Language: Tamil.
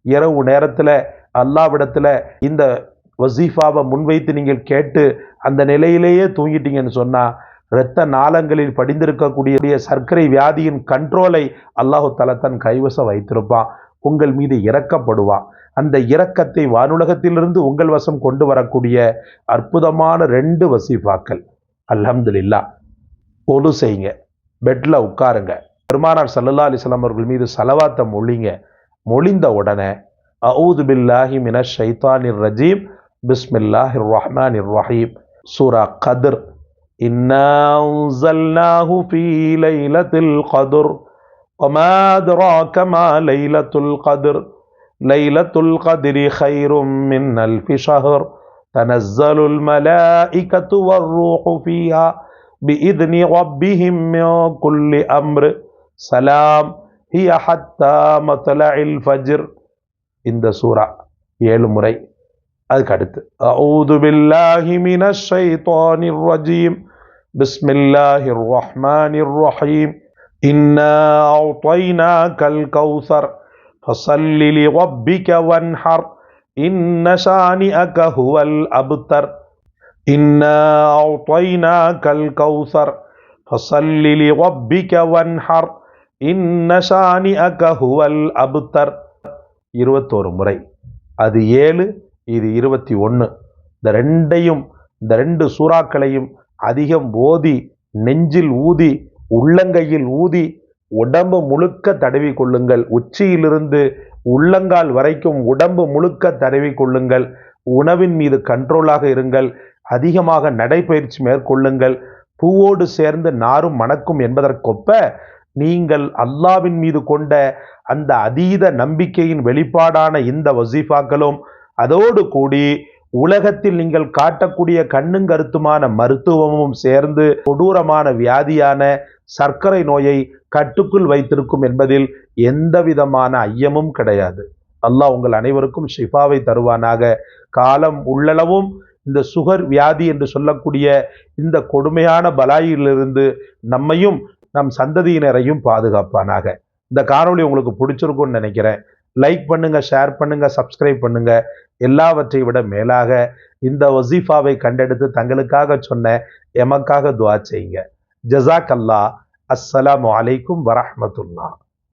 இரவு நேரத்தில் அல்லாவிடத்தில் இந்த வசீஃபாவை முன்வைத்து நீங்கள் கேட்டு அந்த நிலையிலேயே தூங்கிட்டீங்கன்னு சொன்னால் இரத்த நாளங்களில் படிந்திருக்கக்கூடிய சர்க்கரை வியாதியின் கண்ட்ரோலை அல்லாஹு தஆலா தன் கைவசம் வைத்திருப்பான். உங்கள் மீது இரக்கப்படுவான். அந்த இரக்கத்தை வானுலகத்திலிருந்து உங்கள் வசம் கொண்டு வரக்கூடிய அற்புதமான 2 வசீஃபாக்கள். அல்ஹம்துலில்லாஹ். ஒது செய்யுங்க, பெட்ல உட்காருங்க, பெருமானார் ஸல்லல்லாஹு அலைஹி வஸல்லம் அவர்கள் மீது ஸலவாத்தை மொழிங்க. மொழிந்த உடனே அஊது பில்லாஹி மினஷ் ஷைத்தானிர் ரஜீம், பிஸ்மில்லாஹிர் ரஹ்மானிர் ரஹீம், சூரா கத்ர், இன்னா அன்ஸல்னாஹு ஃபீ லைலத்தில் கத்ர் வமா அத்ராக மா லைலத்துல் கத்ர் லைலத்துல் கத்ரி கைரும் மின் அல்ஃபி ஷஹர் தனஸ்ஸலுல் மலாயிகத்து வர்ரூஹு ஃபீஹா பிஇذن ரப்பிஹிம் மின் குல்லி அம்ர் சலாம் ஹிய ஹத்தா மத்லஇல் ஃபஜ்ர். இந்த சூரா 7 முறை. அதுக்கு அடுத்து அஊது பில்லாஹி மினஷ் ஷைத்தானிர் ரஜீம், பிஸ்மில்லாஹிர் ரஹ்மானிர் ரஹீம், இன்னா அஅதைனாகல் கௌஸர் ஃபஸல்லி லிரப்பிக வன்ஹர் இன்ன ஷானிஅக ஹுவல் அப்தர். இன்னா அஅதைனாகல் கௌஸர் ஃபஸல்லி லிரப்பிக வன்ஹர் இன்ன ஷானிஅக ஹுவல் அப்தர். 21 முறை. அது 7, இது 21. இந்த 2 சூறாக்களையும் அதிகம் ஓதி, நெஞ்சில் ஊதி, உள்ளங்கையில் ஊதி, உடம்பு முழுக்க தடவி கொள்ளுங்கள். உச்சியிலிருந்து உள்ளங்கால் வரைக்கும் உடம்பு முழுக்க தடவி கொள்ளுங்கள். உணவின் மீது கண்ட்ரோலாக இருங்கள். அதிகமாக நடைபயிற்சி மேற்கொள்ளுங்கள். பூவோடு சேர்ந்து நாரும் மணக்கும் என்பதற்கொப்ப நீங்கள் அல்லாவின் மீது கொண்ட அந்த அதீத நம்பிக்கையின் வெளிப்பாடான இந்த வசீஃபாக்களும் அதோடு கூடி உலகத்தில் நீங்கள் காட்டக்கூடிய கண்ணும் கருத்துமான மருத்துவமும் சேர்ந்து கொடூரமான வியாதியான சர்க்கரை நோயை கட்டுக்குள் வைத்திருக்கும் என்பதில் எந்த விதமான ஐயமும் கிடையாது. அல்லாஹ் உங்கள் அனைவருக்கும் ஷிஃபாவை தருவானாக. காலம் உள்ளளவும் இந்த சுகர் வியாதி என்று சொல்லக்கூடிய இந்த கொடுமையான பலாயிலிருந்து நம்மையும் நம் சந்ததியினரையும் பாதுகாப்பானாக. இந்த காணொளி உங்களுக்கு பிடிச்சிருக்கும்னு நினைக்கிறேன். லைக் பண்ணுங்க, ஷேர் பண்ணுங்க, சப்ஸ்கிரைப் பண்ணுங்க. எல்லாவற்றை விட மேலாக இந்த வசீஃபாவை கண்டெடுத்து தங்களுக்காக சொன்ன எமக்காக துஆ செய்யுங்க. ஜஸாக் அல்லாஹ். அஸ்ஸலாமு அலைக்கும் வரஹ்மத்துல்லாஹ்.